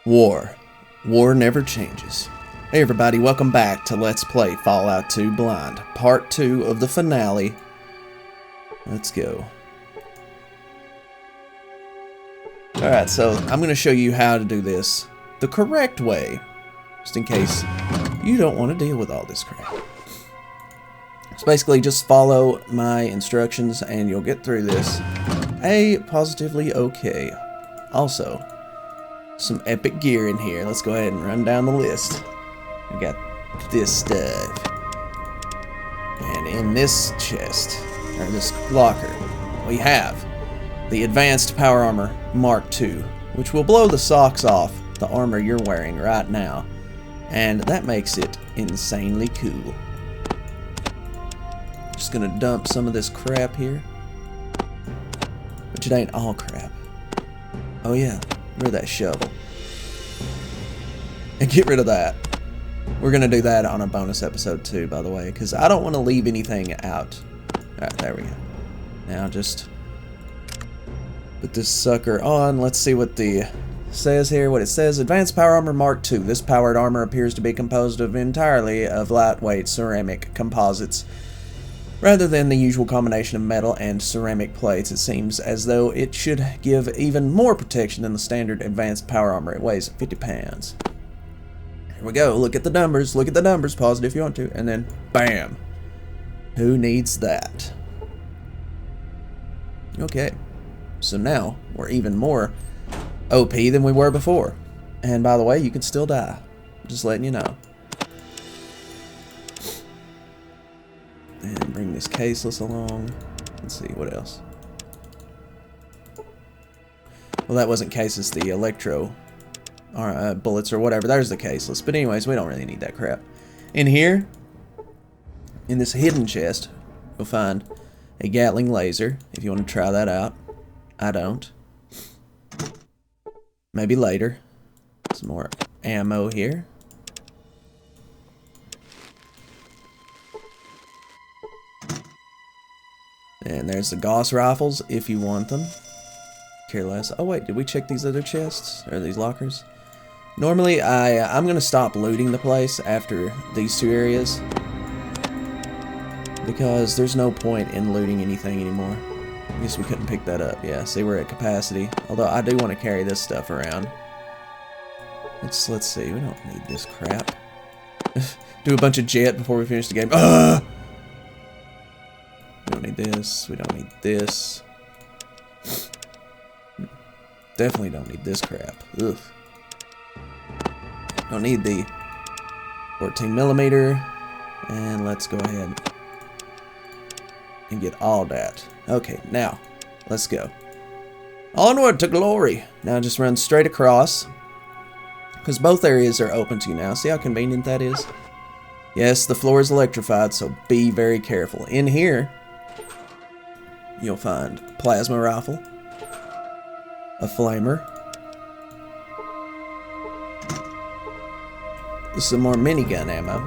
War. War never changes. Hey everybody, welcome back to Let's Play Fallout 2 Blind, part 2 of the finale. Let's go. Alright, so I'm going to show you how to do this the correct way, just in case you don't want to deal with all this crap. So basically, just follow my instructions and you'll get through this positively okay. Also, some epic gear in here. Let's go ahead and run down the list. We got this stuff. And in this chest, or this locker, we have the Advanced Power Armor Mark II, which will blow the socks off the armor you're wearing right now. And that makes it insanely cool. Just gonna dump some of this crap here. But it ain't all crap. Oh yeah, rid of that shovel. And get rid of that. We're gonna do that on a bonus episode too, by the way, because I don't want to leave anything out. Alright, there we go. Now just put this sucker on. Let's see what the says here. What it says: Advanced Power Armor Mark II. This powered armor appears to be composed entirely of lightweight ceramic composites. Rather than the usual combination of metal and ceramic plates, it seems as though it should give even more protection than the standard advanced power armor. It weighs 50 pounds. Here we go. Look at the numbers. Look at the numbers. Pause it if you want to. And then, bam. Who needs that? Okay. So now, we're even more OP than we were before. And by the way, you can still die. Just letting you know. And bring this caseless along. Let's see, what else? Well, that wasn't caseless, the electro bullets or whatever. There's the caseless. But anyways, we don't really need that crap. In here, in this hidden chest, you'll find a Gatling laser, if you want to try that out. I don't. Maybe later. Some more ammo here. And there's the Gauss rifles, if you want them. Care less. Oh wait, did we check these other chests? Or these lockers? Normally, I'm going to stop looting the place after these two areas. Because there's no point in looting anything anymore. I guess we couldn't pick that up. Yeah, see, we're at capacity. Although, I do want to carry this stuff around. Let's see, we don't need this crap. Do a bunch of jet before we finish the game. Ugh! We don't need this. We don't need this. Definitely don't need this crap. Ugh. Don't need the 14mm. And let's go ahead and get all that. Okay, now, let's go. Onward to glory! Now just run straight across. Because both areas are open to you now. See how convenient that is? Yes, the floor is electrified, so be very careful. In here, you'll find a plasma rifle, a flamer, some more minigun ammo,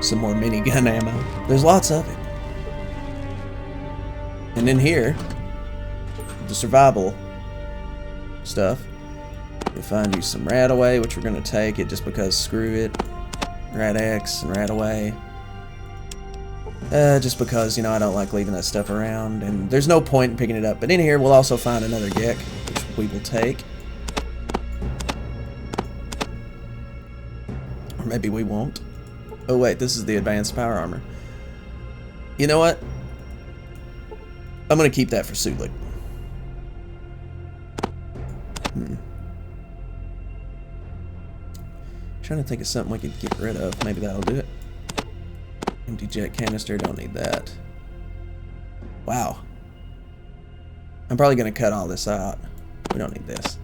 some more minigun ammo. There's lots of it. And in here, the survival stuff, you'll find you some Radaway, which we're going to take it just because screw it. Rad-X and Radaway. Just because, you know, I don't like leaving that stuff around, and there's no point in picking it up. But in here, we'll also find another Gek, which we will take. Or maybe we won't. Oh, wait, this is the Advanced Power Armor. You know what? I'm going to keep that for Sulik. Trying to think of something we could get rid of. Maybe that'll do it. Empty jet canister, don't need that. Wow. I'm probably going to cut all this out. We don't need this.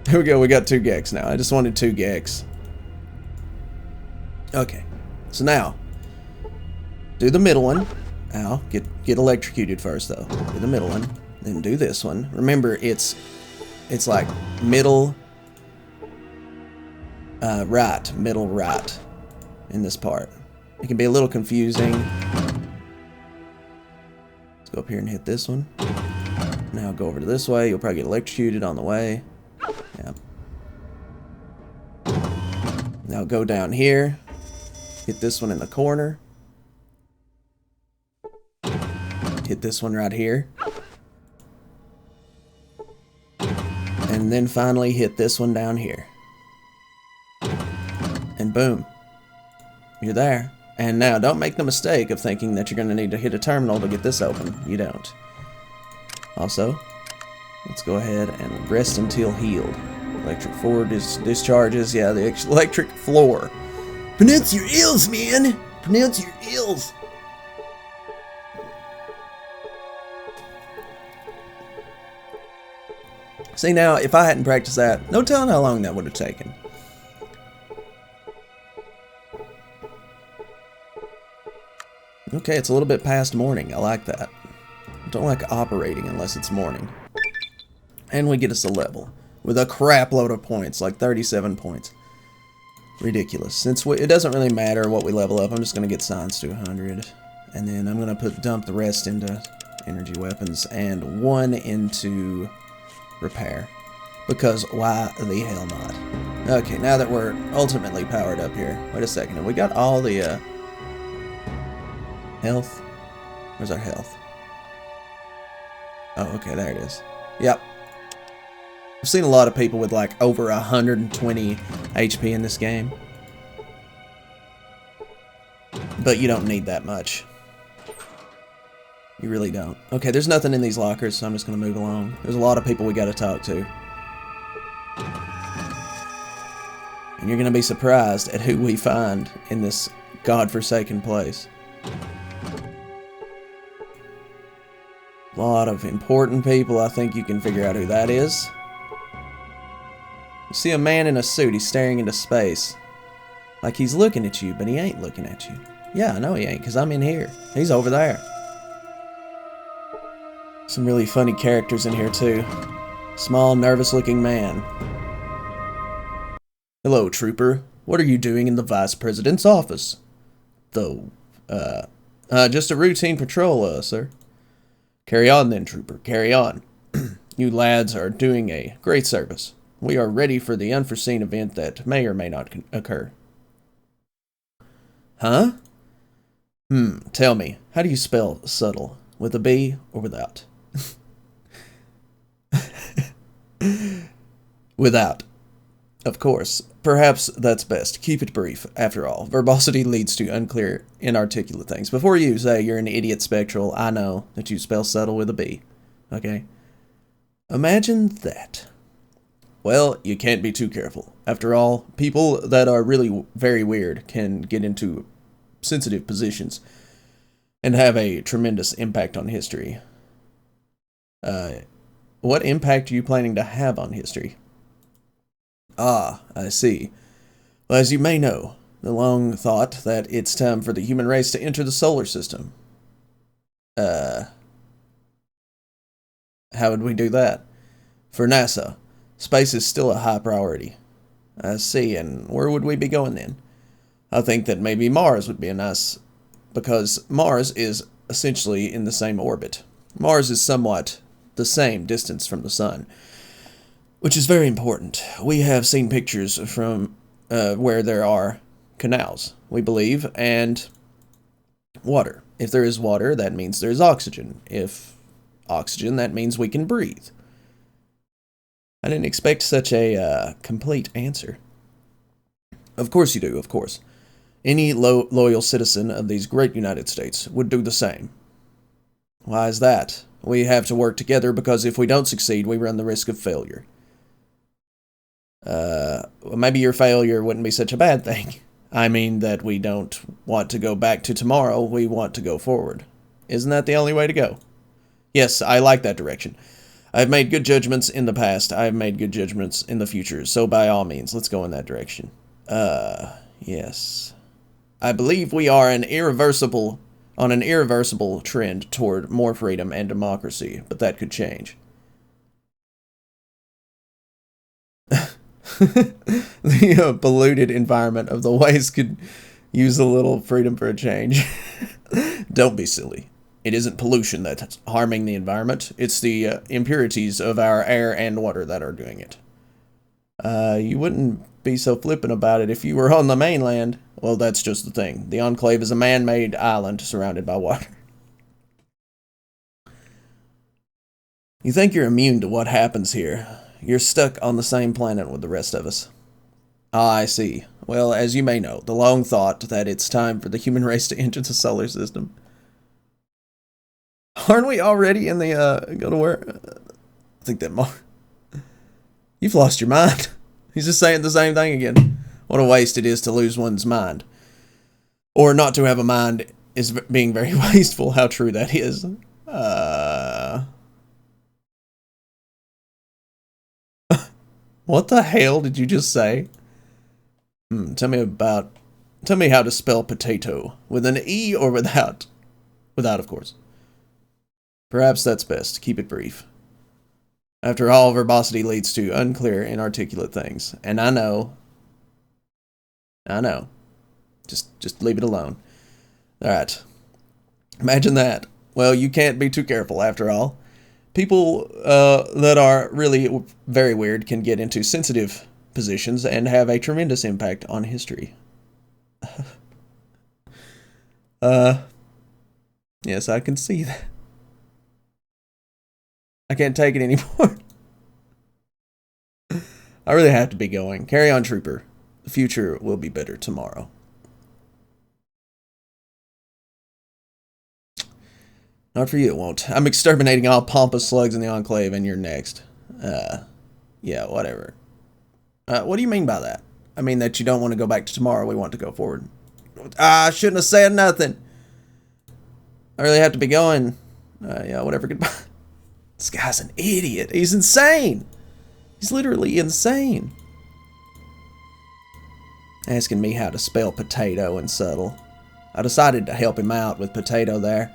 Here we go, we got 2 Geks now. I just wanted 2 Geks. Okay. So now, do the middle one. Ow, get electrocuted first though. Do the middle one, then do this one. Remember, it's like middle middle right in this part. It can be a little confusing. Let's go up here and hit this one. Now go over to this way. You'll probably get electrocuted on the way. Yeah. Now go down here. Hit this one in the corner. Hit this one right here. And then finally hit this one down here. And boom. You're there. And now don't make the mistake of thinking that you're going to need to hit a terminal to get this open. You don't. Also, let's go ahead and rest until healed. Electric floor discharges. Yeah, the electric floor. Pronounce your ills, man! Pronounce your ills! See, now, if I hadn't practiced that, no telling how long that would have taken. Okay, it's a little bit past morning. I like that. I don't like operating unless it's morning. And we get us a level with a crap load of points, like 37 points. Ridiculous. Since it doesn't really matter what we level up, I'm just going to get science to 100. And then I'm going to dump the rest into energy weapons and 1 into repair. Because why the hell not? Okay, now that we're ultimately powered up here. Wait a second. Have we got all the health? Where's our health? Oh, okay, there it is. Yep. I've seen a lot of people with like over 120 HP in this game. But you don't need that much. You really don't. Okay, there's nothing in these lockers, so I'm just going to move along. There's a lot of people we got to talk to. And you're going to be surprised at who we find in this godforsaken place. A lot of important people. I think you can figure out who that is. You see a man in a suit. He's staring into space. Like he's looking at you, but he ain't looking at you. Yeah, I know he ain't, because I'm in here. He's over there. Some really funny characters in here, too. Small, nervous-looking man. Hello, trooper. What are you doing in the Vice President's office? Just a routine patrol, sir. Carry on then, trooper. Carry on. You lads are doing a great service. We are ready for the unforeseen event that may or may not occur. Huh? Tell me, how do you spell subtle? With a B or without? Without. Of course. Perhaps that's best. Keep it brief. After all, verbosity leads to unclear, inarticulate things. Before you say you're an idiot, Spectral, I know that you spell subtle with a B. Okay? Imagine that. Well, you can't be too careful. After all, people that are really very weird can get into sensitive positions and have a tremendous impact on history. What impact are you planning to have on history? Ah, I see. Well, as you may know, the long thought that it's time for the human race to enter the solar system. How would we do that? For NASA, space is still a high priority. I see, and where would we be going then? I think that maybe Mars would be a nice, because Mars is essentially in the same orbit. Mars is somewhat the same distance from the Sun, which is very important. We have seen pictures from where there are canals, we believe, and water. If there is water, that means there is oxygen. If oxygen, that means we can breathe. I didn't expect such a complete answer. Of course you do, of course. Any loyal citizen of these great United States would do the same. Why is that? We have to work together because if we don't succeed, we run the risk of failure. Well, maybe your failure wouldn't be such a bad thing. I mean that we don't want to go back to tomorrow, we want to go forward. Isn't that the only way to go? Yes, I like that direction. I've made good judgments in the past, I've made good judgments in the future, so by all means, let's go in that direction. Yes. I believe we are on an irreversible trend toward more freedom and democracy, but that could change. The polluted environment of the waste could use a little freedom for a change. Don't be silly. It isn't pollution that's harming the environment. It's the impurities of our air and water that are doing it. You wouldn't be so flippant about it if you were on the mainland. Well, that's just the thing. The Enclave is a man-made island surrounded by water. You think you're immune to what happens here. You're stuck on the same planet with the rest of us. Ah, I see. Well, as you may know, the long thought that it's time for the human race to enter the solar system. Aren't we already in the, go to where? I think that more. You've lost your mind. He's just saying the same thing again. What a waste it is to lose one's mind. Or not to have a mind is being very wasteful. How true that is. What the hell did you just say? Tell me how to spell potato. With an E or without? Without, of course. Perhaps that's best. Keep it brief. After all, verbosity leads to unclear, inarticulate things. And I know. Just leave it alone. Alright. Imagine that. Well, you can't be too careful after all. People that are really very weird can get into sensitive positions and have a tremendous impact on history. Yes, I can see that. I can't take it anymore. I really have to be going. Carry on, Trooper. The future will be better tomorrow. Not for you, it won't. I'm exterminating all pompous slugs in the Enclave, and you're next. Yeah, whatever. What do you mean by that? I mean that you don't want to go back to tomorrow, we want to go forward. I shouldn't have said nothing. I really have to be going. Yeah, whatever, goodbye. This guy's an idiot. He's insane. He's literally insane. Asking me how to spell potato and subtle. I decided to help him out with potato there.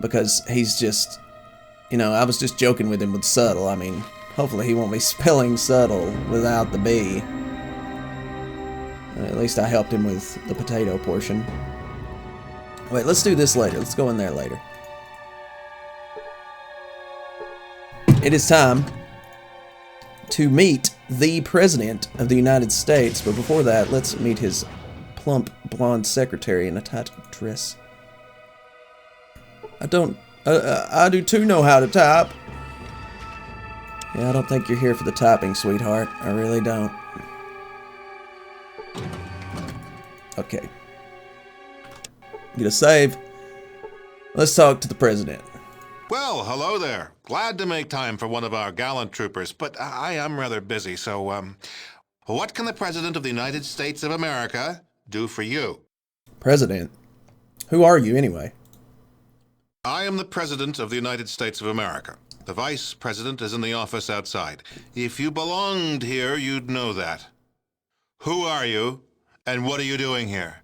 Because he's just, you know, I was just joking with him with subtle. I mean, hopefully he won't be spelling subtle without the B. At least I helped him with the potato portion. Wait, let's do this later. Let's go in there later. It is time to meet the President of the United States. But before that, let's meet his plump blonde secretary in a tight dress. I do too know how to type. Yeah, I don't think you're here for the typing, sweetheart. I really don't. Okay. Get a save. Let's talk to the President. Well, hello there. Glad to make time for one of our gallant troopers, but I am rather busy, so, what can the President of the United States of America do for you? President? Who are you, anyway? I am the President of the United States of America. The Vice President is in the office outside. If you belonged here, you'd know that. Who are you, and what are you doing here?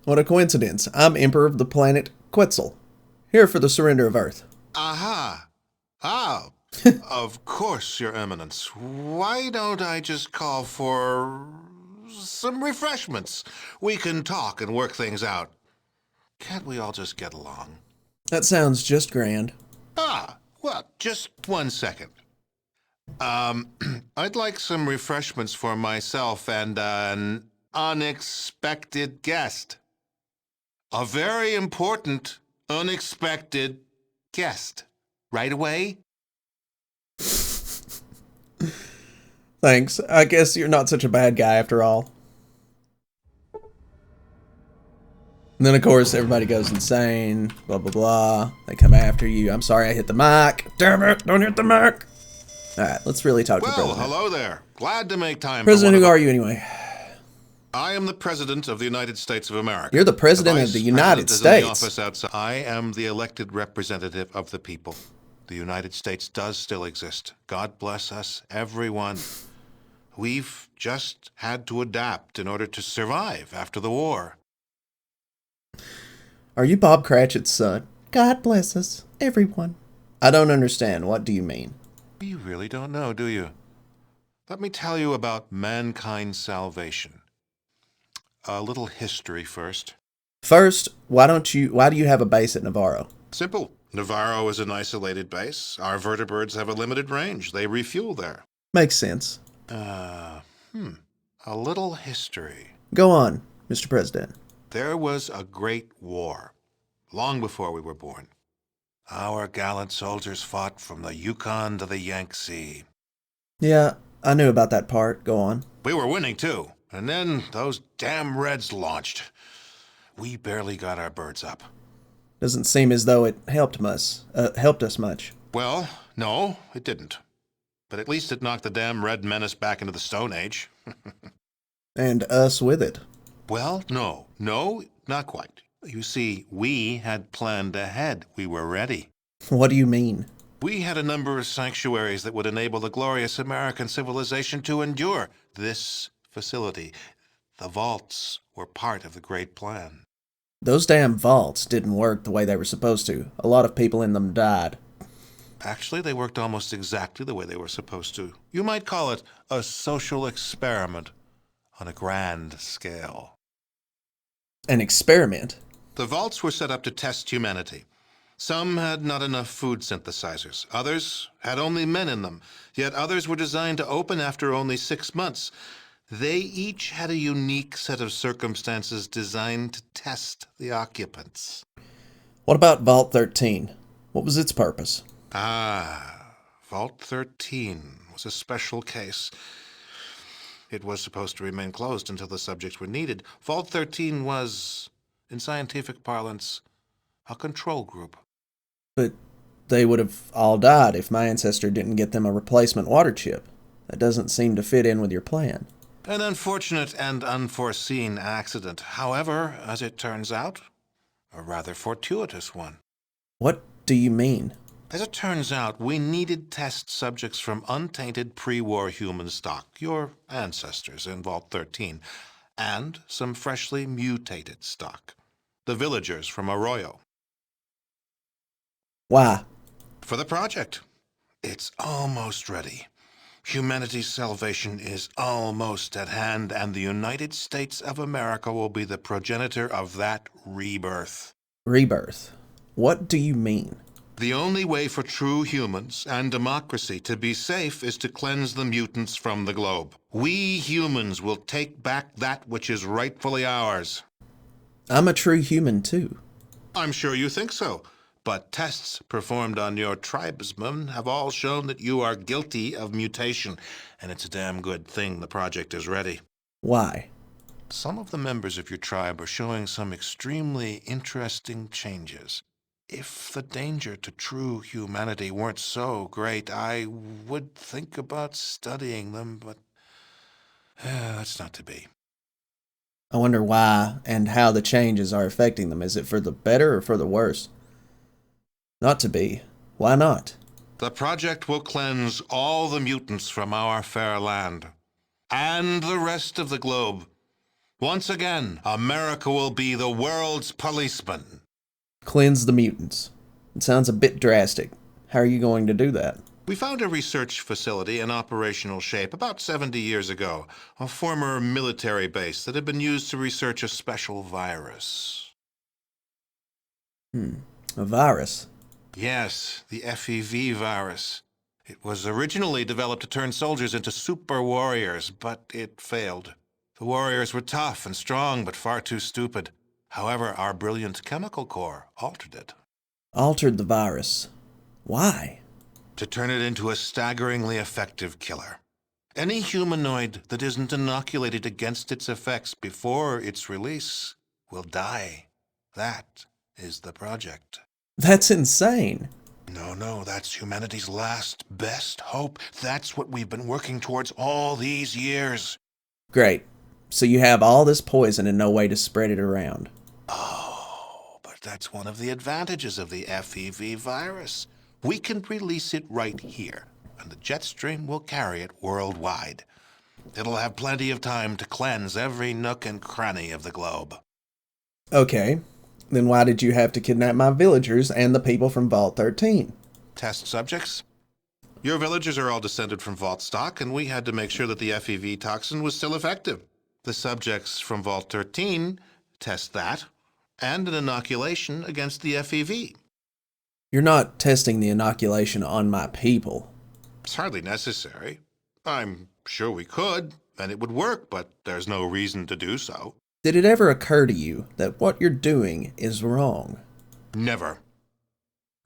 What a coincidence. I'm Emperor of the planet Quetzal. Here for the surrender of Earth. Aha. Ah, of course, Your Eminence. Why don't I just call for some refreshments? We can talk and work things out. Can't we all just get along? That sounds just grand. Ah, well, just 1 second. I'd like some refreshments for myself and an unexpected guest. A very important, unexpected guest. Right away? Thanks. I guess you're not such a bad guy after all. And then, of course, everybody goes insane. Blah, blah, blah. They come after you. I'm sorry I hit the mic. Damn it. Don't hit the mic. All right, let's really talk to the President. Well, hello there. Glad to make time. President, who are you anyway? I am the President of the United States of America. You're the President of the United States. I am the elected representative of the people. The United States does still exist. God bless us, everyone. We've just had to adapt in order to survive after the war. Are you Bob Cratchit's son? God bless us, everyone. I don't understand. What do you mean? You really don't know, do you? Let me tell you about mankind's salvation. A little history first. First, why do you have a base at Navarro? Simple. Navarro is an isolated base. Our vertebrates have a limited range. They refuel there. Makes sense. Uh, hmm. A little history. Go on, Mr. President. There was a great war, long before we were born. Our gallant soldiers fought from the Yukon to the Yangtze. Yeah, I knew about that part. Go on. We were winning, too. And then those damn Reds launched. We barely got our birds up. Doesn't seem as though it helped us much. Well, no, it didn't. But at least it knocked the damn Red Menace back into the Stone Age. And us with it. Well, no, not quite. You see, we had planned ahead. We were ready. What do you mean? We had a number of sanctuaries that would enable the glorious American civilization to endure. This facility, the vaults, were part of the great plan. Those damn vaults didn't work the way they were supposed to. A lot of people in them died. Actually, they worked almost exactly the way they were supposed to. You might call it a social experiment on a grand scale. An experiment? The vaults were set up to test humanity. Some had not enough food synthesizers. Others had only men in them. Yet others were designed to open after only 6 months. They each had a unique set of circumstances designed to test the occupants. What about Vault 13? What was its purpose? Vault 13 was a special case. It was supposed to remain closed until the subjects were needed. Vault 13 was, in scientific parlance, a control group. But they would have all died if my ancestor didn't get them a replacement water chip. That doesn't seem to fit in with your plan. An unfortunate and unforeseen accident. However, as it turns out, a rather fortuitous one. What do you mean? As it turns out, we needed test subjects from untainted pre-war human stock, your ancestors in Vault 13, and some freshly mutated stock, the villagers from Arroyo. Why? For the project. It's almost ready. Humanity's salvation is almost at hand, and the United States of America will be the progenitor of that rebirth. Rebirth? What do you mean? The only way for true humans and democracy to be safe is to cleanse the mutants from the globe. We humans will take back that which is rightfully ours. I'm a true human, too. I'm sure you think so. But tests performed on your tribesmen have all shown that you are guilty of mutation, and it's a damn good thing the project is ready. Why? Some of the members of your tribe are showing some extremely interesting changes. If the danger to true humanity weren't so great, I would think about studying them, but that's not to be. I wonder why and how the changes are affecting them. Is it for the better or for the worse? Not to be. Why not? The project will cleanse all the mutants from our fair land and the rest of the globe. Once again, America will be the world's policeman. Cleanse the mutants. It sounds a bit drastic. How are you going to do that? We found a research facility in operational shape about 70 years ago, a former military base that had been used to research a special virus. A virus? Yes, the FEV virus. It was originally developed to turn soldiers into super warriors, but it failed. The warriors were tough and strong, but far too stupid. However, our brilliant chemical core altered it. Altered the virus. Why? To turn it into a staggeringly effective killer. Any humanoid that isn't inoculated against its effects before its release will die. That is the project. That's insane. No, that's humanity's last, best hope. That's what we've been working towards all these years. Great. So you have all this poison and no way to spread it around. Oh, but that's one of the advantages of the FEV virus. We can release it right here, and the jet stream will carry it worldwide. It'll have plenty of time to cleanse every nook and cranny of the globe. Okay. Then why did you have to kidnap my villagers and the people from Vault 13? Test subjects? Your villagers are all descended from Vault stock, and we had to make sure that the FEV toxin was still effective. The subjects from Vault 13 test that, and an inoculation against the FEV. You're not testing the inoculation on my people. It's hardly necessary. I'm sure we could, and it would work, but there's no reason to do so. Did it ever occur to you that what you're doing is wrong? Never.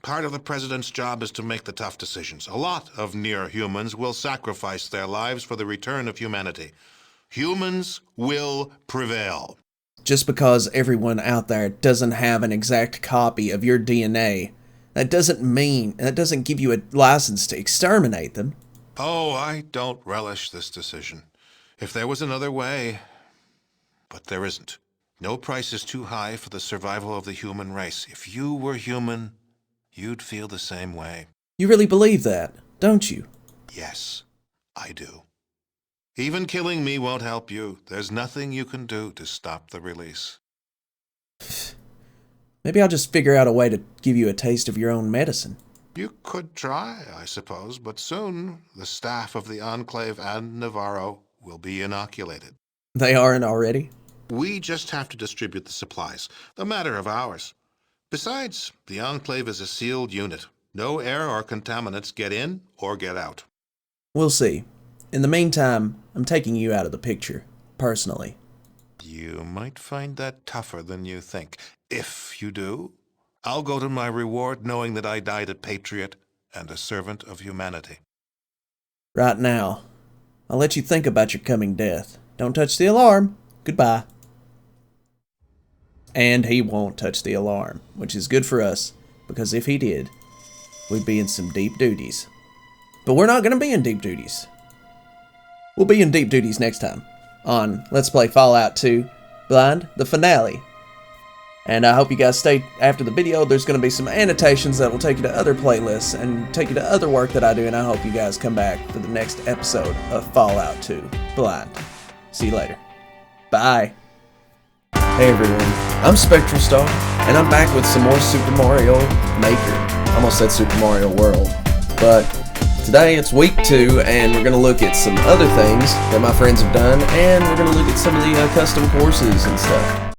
Part of the president's job is to make the tough decisions. A lot of near-humans will sacrifice their lives for the return of humanity. Humans will prevail. Just because everyone out there doesn't have an exact copy of your DNA, that doesn't give you a license to exterminate them. Oh, I don't relish this decision. If there was another way, but there isn't. No price is too high for the survival of the human race. If you were human, you'd feel the same way. You really believe that, don't you? Yes, I do. Even killing me won't help you. There's nothing you can do to stop the release. Maybe I'll just figure out a way to give you a taste of your own medicine. You could try, I suppose, but soon the staff of the Enclave and Navarro will be inoculated. They aren't already? We just have to distribute the supplies. A matter of hours. Besides, the Enclave is a sealed unit. No air or contaminants get in or get out. We'll see. In the meantime, I'm taking you out of the picture, personally. You might find that tougher than you think. If you do, I'll go to my reward knowing that I died a patriot and a servant of humanity. Right now, I'll let you think about your coming death. Don't touch the alarm. Goodbye. And he won't touch the alarm, which is good for us, because if he did, we'd be in some deep duties. But we're not going to be in deep duties. We'll be in deep duties next time on Let's Play Fallout 2 Blind, the finale. And I hope you guys stay after the video. There's going to be some annotations that will take you to other playlists and take you to other work that I do, and I hope you guys come back for the next episode of Fallout 2 Blind. See you later. Bye. Hey everyone, I'm SpectralStar, and I'm back with some more Super Mario Maker. I almost said Super Mario World, but today it's week 2, and we're going to look at some other things that my friends have done, and we're going to look at some of the custom courses and stuff.